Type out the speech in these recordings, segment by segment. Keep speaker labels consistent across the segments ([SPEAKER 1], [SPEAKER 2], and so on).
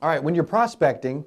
[SPEAKER 1] All right, when you're prospecting,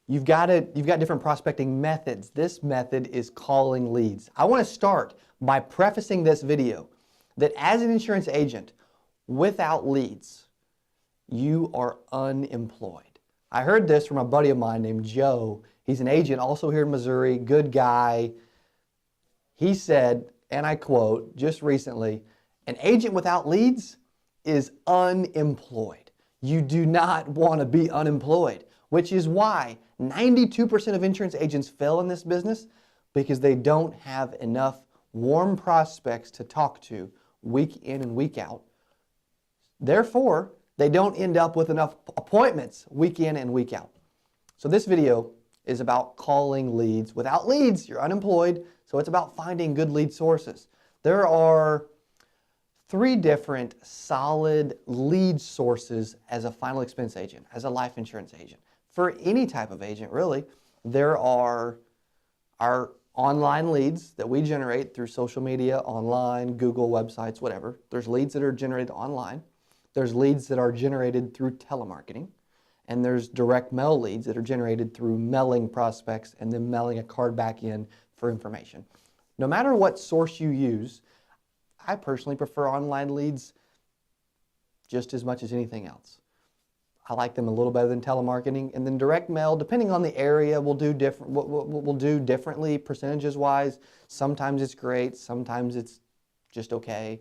[SPEAKER 1] you've got different prospecting methods. This method is calling leads. I want to start by prefacing this video that as an insurance agent, without leads, you are unemployed. I heard this from a buddy of mine named Joe. He's an agent also here in Missouri, good guy. He said, and I quote, just recently, an agent without leads is unemployed. You do not want to be unemployed, which is why 92% of insurance agents fail in this business, because they don't have enough warm prospects to talk to week in and week out. Therefore, they don't end up with enough appointments week in and week out. So this video is about calling leads. Without leads, you're unemployed, so it's about finding good lead sources. There are 3 different solid lead sources as a final expense agent, as a life insurance agent. For any type of agent, really, there are our online leads that we generate through social media, online, Google, websites, whatever. There's leads that are generated online. There's leads that are generated through telemarketing. And there's direct mail leads that are generated through mailing prospects and then mailing a card back in for information. No matter what source you use, I personally prefer online leads just as much as anything else. I like them a little better than telemarketing. And then direct mail, depending on the area, we'll do differently percentages-wise. Sometimes it's great, sometimes it's just okay.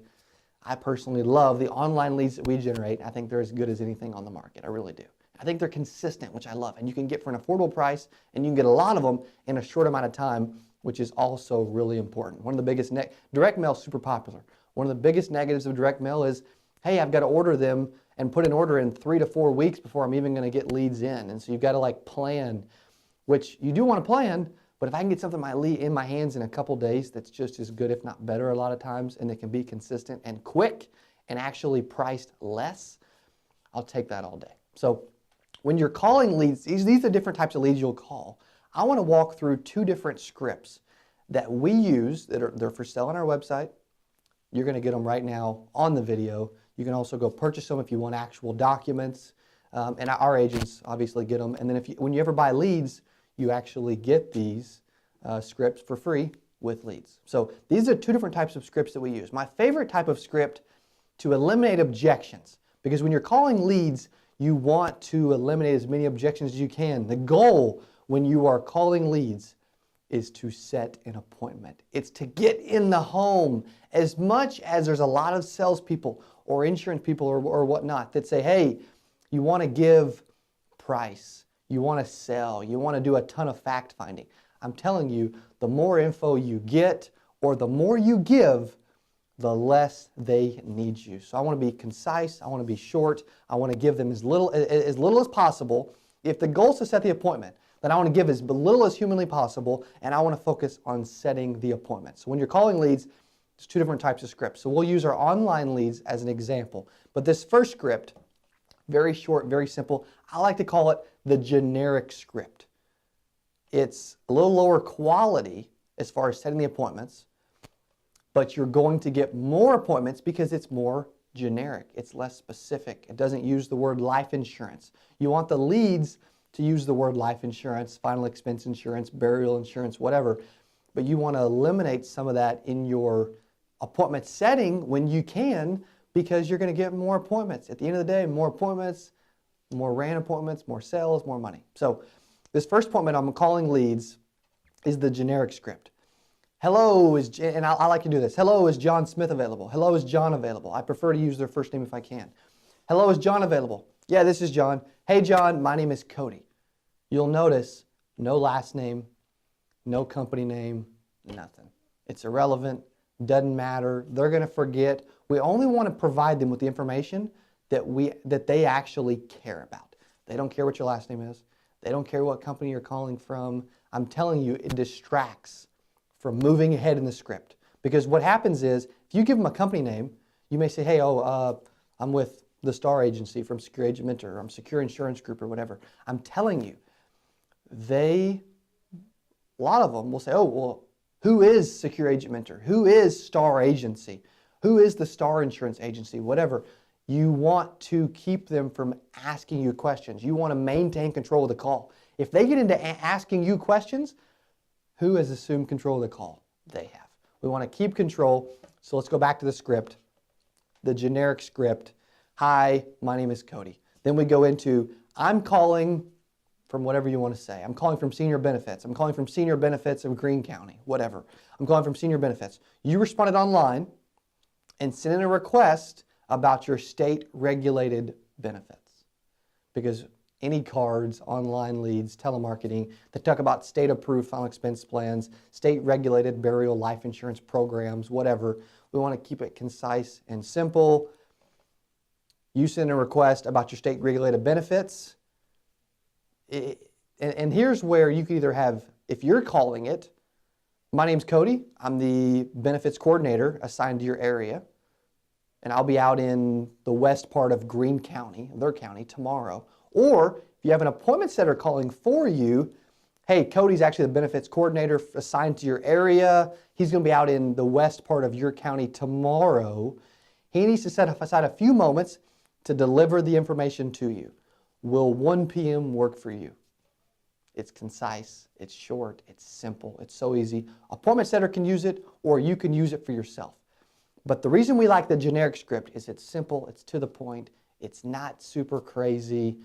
[SPEAKER 1] I personally love the online leads that we generate. I think they're as good as anything on the market. I really do. I think they're consistent, which I love. And you can get for an affordable price, and you can get a lot of them in a short amount of time, which is also really important. One of the biggest, direct mail is super popular. One of the biggest negatives of direct mail is, hey, I've got to order them and put an order in 3 to 4 weeks before I'm even going to get leads in. And so you've got to like plan, which you do want to plan, but if I can get something in my hands in a couple days that's just as good, if not better a lot of times, and it can be consistent and quick and actually priced less, I'll take that all day. So when you're calling leads, these are different types of leads you'll call. I want to walk through 2 different scripts that we use they're for sale on our website. You're going to get them right now on the video. You can also go purchase them if you want actual documents. And our agents obviously get them. And then when you ever buy leads, you actually get these scripts for free with leads. So these are 2 different types of scripts that we use. My favorite type of script to eliminate objections, because when you're calling leads, you want to eliminate as many objections as you can. The goal when you are calling leads is to set an appointment. It's to get in the home. As much as there's a lot of salespeople or insurance people or whatnot that say, hey, you want to give price, you want to sell, you want to do a ton of fact finding. I'm telling you, the more info you get or the more you give, the less they need you. So I want to be concise, I want to be short, I want to give them as little as possible. If the goal is to set the appointment, then I want to give as little as humanly possible, and I want to focus on setting the appointment. So when you're calling leads, there's 2 different types of scripts. So we'll use our online leads as an example. But this first script, very short, very simple, I like to call it the generic script. It's a little lower quality as far as setting the appointments, but you're going to get more appointments because it's more generic. It's less specific. It doesn't use the word life insurance. You want the leads to use the word life insurance, final expense insurance, burial insurance, whatever, but you want to eliminate some of that in your appointment setting when you can, because you're going to get more appointments. At the end of the day, more appointments, more ran appointments, more sales, more money. So this first appointment I'm calling leads is the generic script. Hello, and I like to do this. Hello, is John Smith available? Hello, is John available? I prefer to use their first name if I can. Hello, is John available? Yeah, this is John. Hey, John, my name is Cody. You'll notice no last name, no company name, nothing. It's irrelevant, doesn't matter. They're going to forget. We only want to provide them with the information that they actually care about. They don't care what your last name is. They don't care what company you're calling from. I'm telling you, it distracts from moving ahead in the script. Because what happens is, if you give them a company name, you may say, hey, I'm with the Star Agency from Secure Agent Mentor, or I'm Secure Insurance Group, or whatever. I'm telling you, a lot of them will say, oh, well, who is Secure Agent Mentor? Who is Star Agency? Who is the Star Insurance Agency? Whatever. You want to keep them from asking you questions. You want to maintain control of the call. If they get into asking you questions, who has assumed control of the call? They have. We want to keep control. So let's go back to the script, the generic script. Hi, my name is Cody. Then we go into, I'm calling from whatever you want to say. I'm calling from senior benefits. I'm calling from senior benefits of Greene County, whatever. I'm calling from senior benefits. You responded online and sent in a request about your state-regulated benefits. Because any cards, online leads, telemarketing that talk about state-approved final expense plans, state-regulated burial life insurance programs, whatever, we want to keep it concise and simple. You send a request about your state-regulated benefits. And here's where you can either have, if you're calling it, my name's Cody, I'm the benefits coordinator assigned to your area, and I'll be out in the west part of Greene County, their county, tomorrow. Or if you have an appointment setter calling for you, hey, Cody's actually the benefits coordinator assigned to your area. He's going to be out in the west part of your county tomorrow. He needs to set aside a few moments to deliver the information to you. Will 1 p.m. work for you? It's concise, it's short, it's simple, it's so easy. Appointment setter can use it, or you can use it for yourself. But the reason we like the generic script is it's simple, it's to the point, it's not super crazy,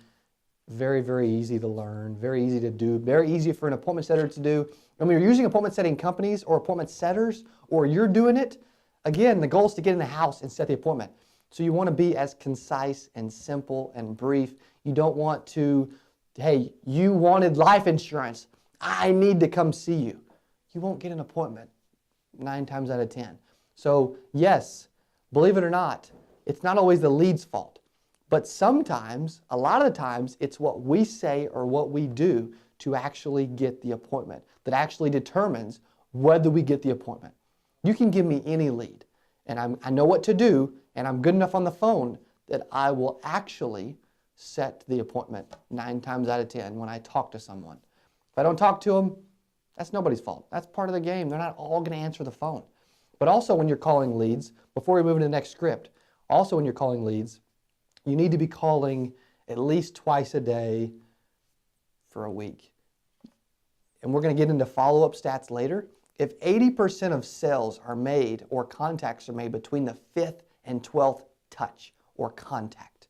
[SPEAKER 1] very, very easy to learn, very easy to do, very easy for an appointment setter to do. And when you're using appointment setting companies or appointment setters, or you're doing it, again, the goal is to get in the house and set the appointment. So you want to be as concise and simple and brief. You don't want to, hey, you wanted life insurance. I need to come see you. You won't get an appointment 9 times out of 10. So yes, believe it or not, it's not always the lead's fault. But sometimes, a lot of the times, it's what we say or what we do to actually get the appointment that actually determines whether we get the appointment. You can give me any lead, and I know what to do, and I'm good enough on the phone that I will actually set the appointment 9 times out of 10 when I talk to someone. If I don't talk to them, that's nobody's fault. That's part of the game. They're not all going to answer the phone. But also when you're calling leads, before we move into the next script, also when you're calling leads, you need to be calling at least twice a day for a week. And we're going to get into follow-up stats later. If 80% of sales are made or contacts are made between the 5th and 12th touch or contact,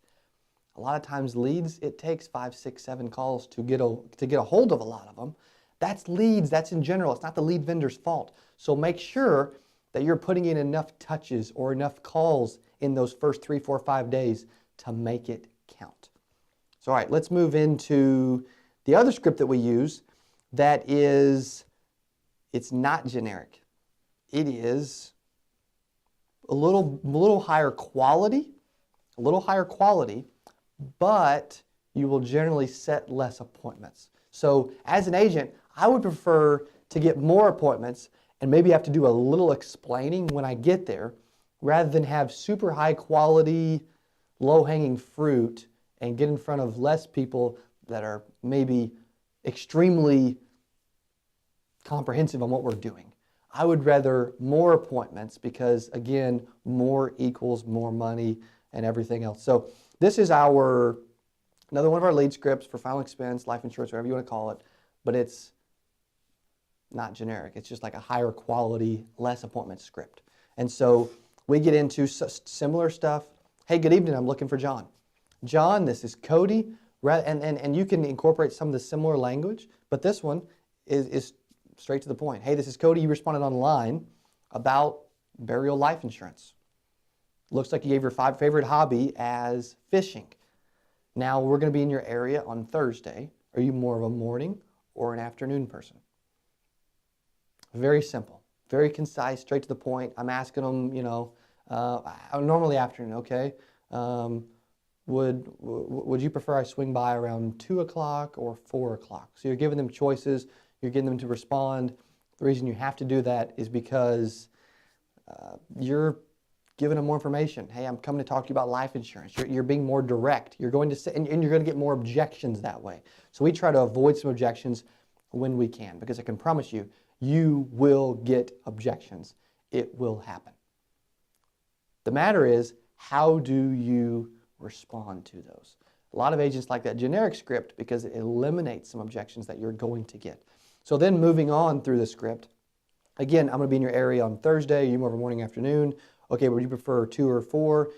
[SPEAKER 1] a lot of times leads, it takes 5, 6, 7 calls to get a hold of a lot of them. That's leads, that's in general. It's not the lead vendor's fault. So make sure that you're putting in enough touches or enough calls in those first 3, 4, 5 days to make it count. So all right, let's move into the other script that we use that is, it's not generic. It is a little higher quality, but you will generally set less appointments. So as an agent, I would prefer to get more appointments and maybe have to do a little explaining when I get there rather than have super high quality, low-hanging fruit and get in front of less people that are maybe extremely comprehensive on what we're doing. I would rather more appointments because, again, more equals more money and everything else. So this is another one of our lead scripts for final expense, life insurance, whatever you want to call it, but it's not generic. It's just like a higher quality, less appointment script. And so we get into similar stuff. Hey, good evening, I'm looking for John. John, this is Cody, and you can incorporate some of the similar language, but this one is straight to the point. Hey, this is Cody, you responded online about burial life insurance. Looks like you gave your favorite hobby as fishing. Now we're going to be in your area on Thursday. Are you more of a morning or an afternoon person? Very simple, very concise, straight to the point. I'm asking them, normally afternoon, okay? Would you prefer I swing by around 2 o'clock or 4 o'clock? So you're giving them choices, you're getting them to respond. The reason you have to do that is because you're giving them more information. Hey, I'm coming to talk to you about life insurance. You're being more direct. You're going to say, and you're going to get more objections that way. So we try to avoid some objections when we can, because I can promise you, you will get objections. It will happen. The matter is, How do you respond to those? A lot of agents like that generic script because it eliminates some objections that you're going to get. So then moving on through the script, again, I'm going to be in your area on Thursday. You more of a morning, afternoon. Okay, would you prefer 2 or 4?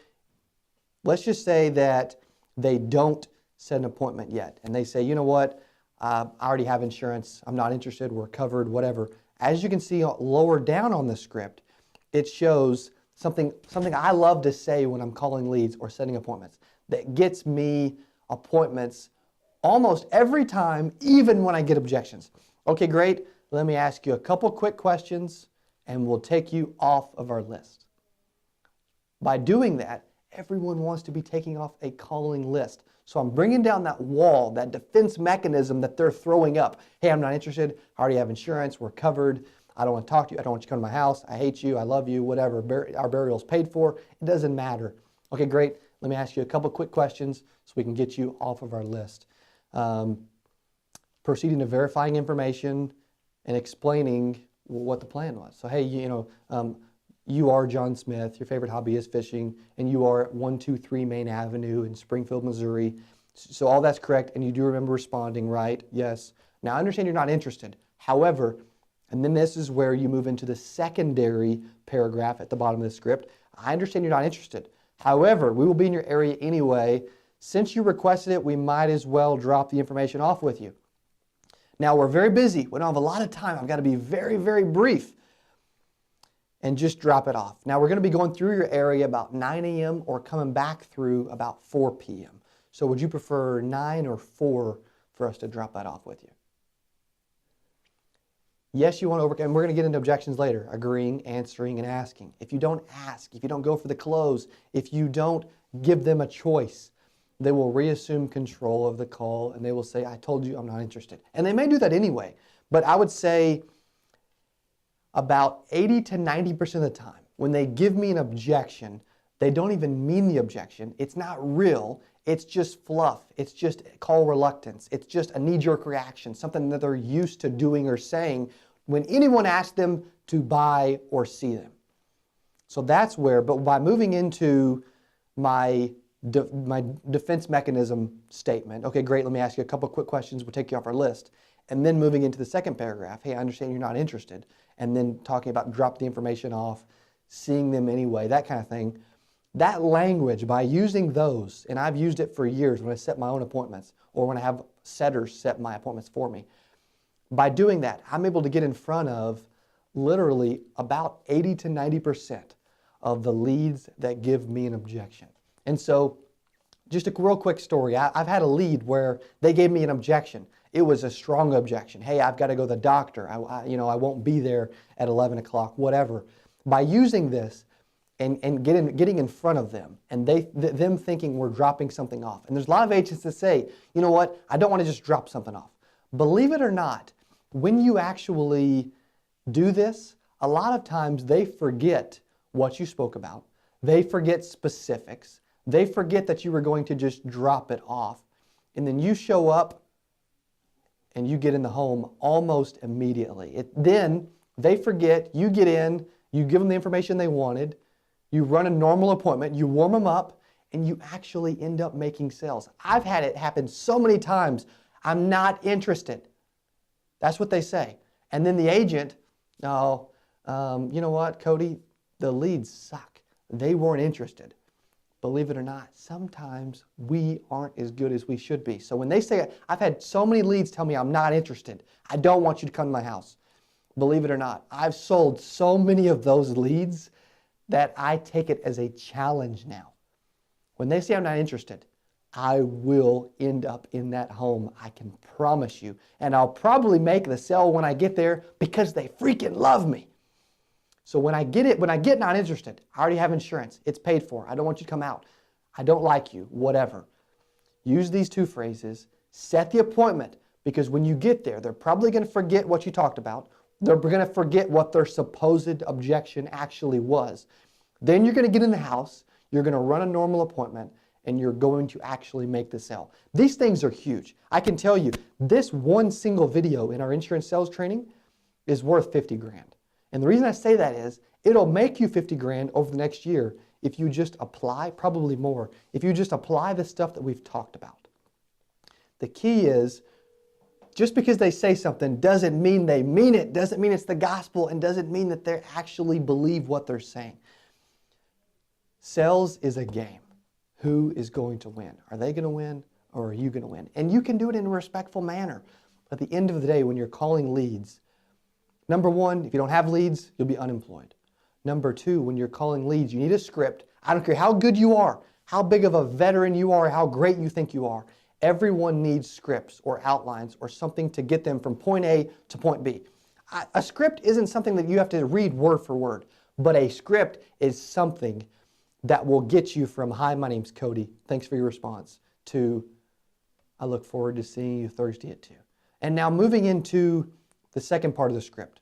[SPEAKER 1] Let's just say that they don't set an appointment yet. And they say, you know what, I already have insurance. I'm not interested. We're covered, whatever. As you can see lower down on the script, it shows something I love to say when I'm calling leads or setting appointments that gets me appointments almost every time, even when I get objections. Okay, great. Let me ask you a couple quick questions and we'll take you off of our list. By doing that, everyone wants to be taking off a calling list. So I'm bringing down that wall, that defense mechanism that they're throwing up. Hey, I'm not interested. I already have insurance. We're covered. I don't want to talk to you. I don't want you to come to my house. I hate you. I love you. Whatever. Our burial's paid for. It doesn't matter. Okay, great. Let me ask you a couple quick questions so we can get you off of our list. Proceeding to verifying information and explaining what the plan was. So, hey, you are John Smith, your favorite hobby is fishing, and you are at 123 Main Avenue in Springfield, Missouri. So all that's correct, and you do remember responding, right? Yes. Now, I understand you're not interested. However, and then this is where you move into the secondary paragraph at the bottom of the script. I understand you're not interested. However, we will be in your area anyway. Since you requested it, we might as well drop the information off with you. Now, we're very busy. We don't have a lot of time. I've got to be very, very brief. And just drop it off. Now, we're going to be going through your area about 9 a.m. or coming back through about 4 p.m. So would you prefer 9 or 4 for us to drop that off with you? Yes, you want to overcome, and we're going to get into objections later, agreeing, answering, and asking. If you don't ask, if you don't go for the close, if you don't give them a choice, they will reassume control of the call and they will say, I told you I'm not interested. And they may do that anyway, but I would say about 80 to 90% of the time, when they give me an objection, they don't even mean the objection. It's not real. It's just fluff. It's just call reluctance. It's just a knee-jerk reaction, something that they're used to doing or saying when anyone asks them to buy or see them. So that's where, but by moving into my defense mechanism statement, okay, great, let me ask you a couple quick questions, we'll take you off our list. And then moving into the second paragraph, hey, I understand you're not interested. And then talking about drop the information off, seeing them anyway, that kind of thing. That language, by using those, and I've used it for years when I set my own appointments or when I have setters set my appointments for me. By doing that, I'm able to get in front of literally about 80 to 90% of the leads that give me an objection. And so, just a real quick story. I've had a lead where they gave me an objection. It was a strong objection. Hey, I've got to go to the doctor. I won't be there at 11 o'clock, whatever. By using this and getting in front of them and them thinking we're dropping something off. And there's a lot of agents that say, you know what, I don't want to just drop something off. Believe it or not, when you actually do this, a lot of times they forget what you spoke about. They forget specifics. They forget that you were going to just drop it off. And then you show up and you get in the home almost immediately. Then they forget, you get in, you give them the information they wanted, you run a normal appointment, you warm them up, and you actually end up making sales. I've had it happen so many times. I'm not interested. That's what they say. And then the agent, you know what, Cody, the leads suck. They weren't interested. Believe it or not, sometimes we aren't as good as we should be. So when they say, I've had so many leads tell me I'm not interested. I don't want you to come to my house. Believe it or not, I've sold so many of those leads that I take it as a challenge now. When they say I'm not interested, I will end up in that home. I can promise you. And I'll probably make the sale when I get there because they freaking love me. So when I get not interested, I already have insurance. It's paid for. I don't want you to come out. I don't like you, whatever. Use these two phrases. Set the appointment because when you get there, they're probably going to forget what you talked about. They're going to forget what their supposed objection actually was. Then you're going to get in the house. You're going to run a normal appointment and you're going to actually make the sale. These things are huge. I can tell you, this one single video in our insurance sales training is worth 50 grand. And the reason I say that is, it'll make you 50 grand over the next year if you just apply, probably more, if you just apply the stuff that we've talked about. The key is, just because they say something doesn't mean they mean it, doesn't mean it's the gospel, and doesn't mean that they actually believe what they're saying. Sales is a game. Who is going to win? Are they going to win, or are you going to win? And you can do it in a respectful manner. At the end of the day, when you're calling leads, number one, if you don't have leads, you'll be unemployed. Number two, when you're calling leads, you need a script. I don't care how good you are, how big of a veteran you are, how great you think you are. Everyone needs scripts or outlines or something to get them from point A to point B. A script isn't something that you have to read word for word, but a script is something that will get you from, hi, my name's Cody, thanks for your response, to, I look forward to seeing you Thursday at 2. And now moving into the second part of the script,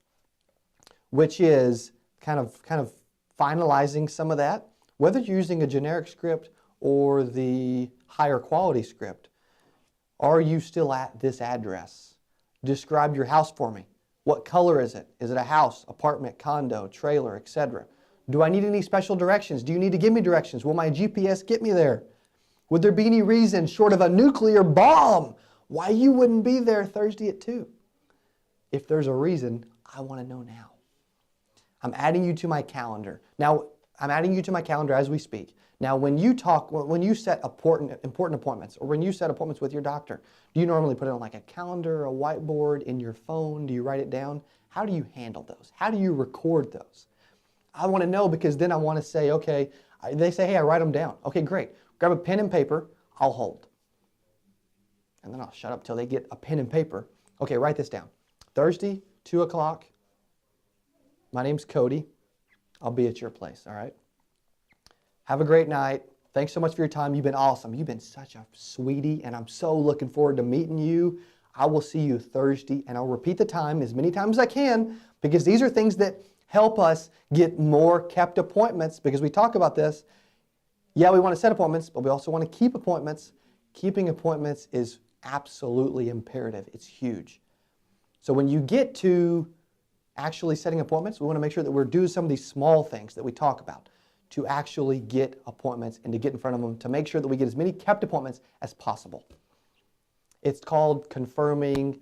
[SPEAKER 1] which is kind of finalizing some of that, whether you're using a generic script or the higher quality script. Are you still at this address? Describe your house for me. What color is it? Is it a house, apartment, condo, trailer, etc.? Do I need any special directions? Do you need to give me directions? Will my GPS get me there? Would there be any reason, short of a nuclear bomb, why you wouldn't be there Thursday at 2? If there's a reason, I want to know now. I'm adding you to my calendar. Now, I'm adding you to my calendar as we speak. Now, when you set important appointments, or when you set appointments with your doctor, do you normally put it on like a calendar, a whiteboard, in your phone? Do you write it down? How do you handle those? How do you record those? I want to know, because then I want to say, okay, they say, hey, I write them down. Okay, great. Grab a pen and paper, I'll hold. And then I'll shut up till they get a pen and paper. Okay, write this down. Thursday, 2 o'clock. My name's Cody. I'll be at your place, all right? Have a great night. Thanks so much for your time. You've been awesome. You've been such a sweetie, and I'm so looking forward to meeting you. I will see you Thursday, and I'll repeat the time as many times as I can, because these are things that help us get more kept appointments, because we talk about this. Yeah, we want to set appointments, but we also want to keep appointments. Keeping appointments is absolutely imperative. It's huge. So when you get to actually setting appointments, we want to make sure that we're doing some of these small things that we talk about to actually get appointments and to get in front of them, to make sure that we get as many kept appointments as possible. It's called confirming,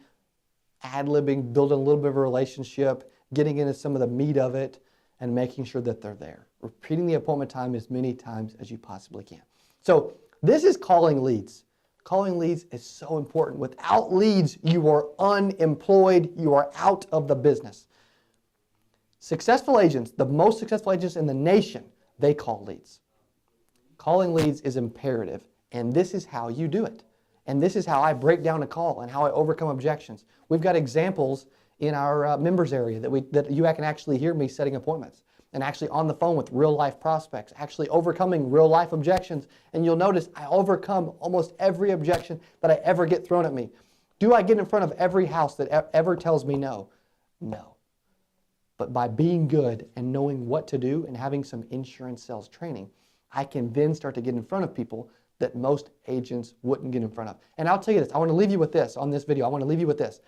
[SPEAKER 1] ad-libbing, building a little bit of a relationship, getting into some of the meat of it, and making sure that they're there. Repeating the appointment time as many times as you possibly can. So this is calling leads. Calling leads is so important. Without leads, you are unemployed. You are out of the business. Successful agents, the most successful agents in the nation, they call leads. Calling leads is imperative, and this is how you do it. And this is how I break down a call and how I overcome objections. We've got examples in our members area that you can actually hear me setting appointments, and actually on the phone with real life prospects, actually overcoming real life objections. And you'll notice I overcome almost every objection that I ever get thrown at me. Do I get in front of every house that ever tells me no? No. But by being good and knowing what to do and having some insurance sales training, I can then start to get in front of people that most agents wouldn't get in front of. And I'll tell you this, I want to leave you with this on this video. I want to leave you with this.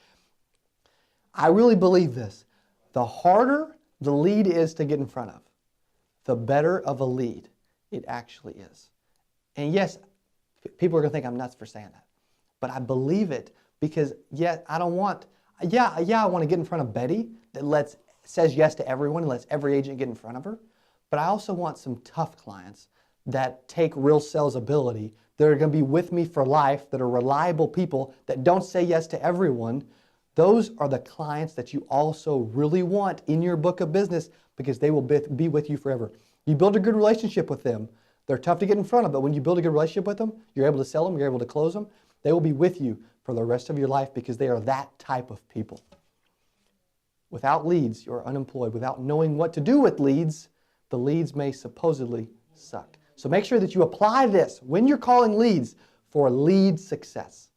[SPEAKER 1] I really believe this. The harder the lead is to get in front of, the better of a lead it actually is. And yes, people are going to think I'm nuts for saying that. But I believe it, because I want to get in front of Betty that says yes to everyone and lets every agent get in front of her. But I also want some tough clients that take real sales ability, that are going to be with me for life, that are reliable people, that don't say yes to everyone. Those are the clients that you also really want in your book of business, because they will be with you forever. You build a good relationship with them. They're tough to get in front of, but when you build a good relationship with them, you're able to sell them, you're able to close them. They will be with you for the rest of your life, because they are that type of people. Without leads, you're unemployed. Without knowing what to do with leads, the leads may supposedly suck. So make sure that you apply this when you're calling leads for lead success.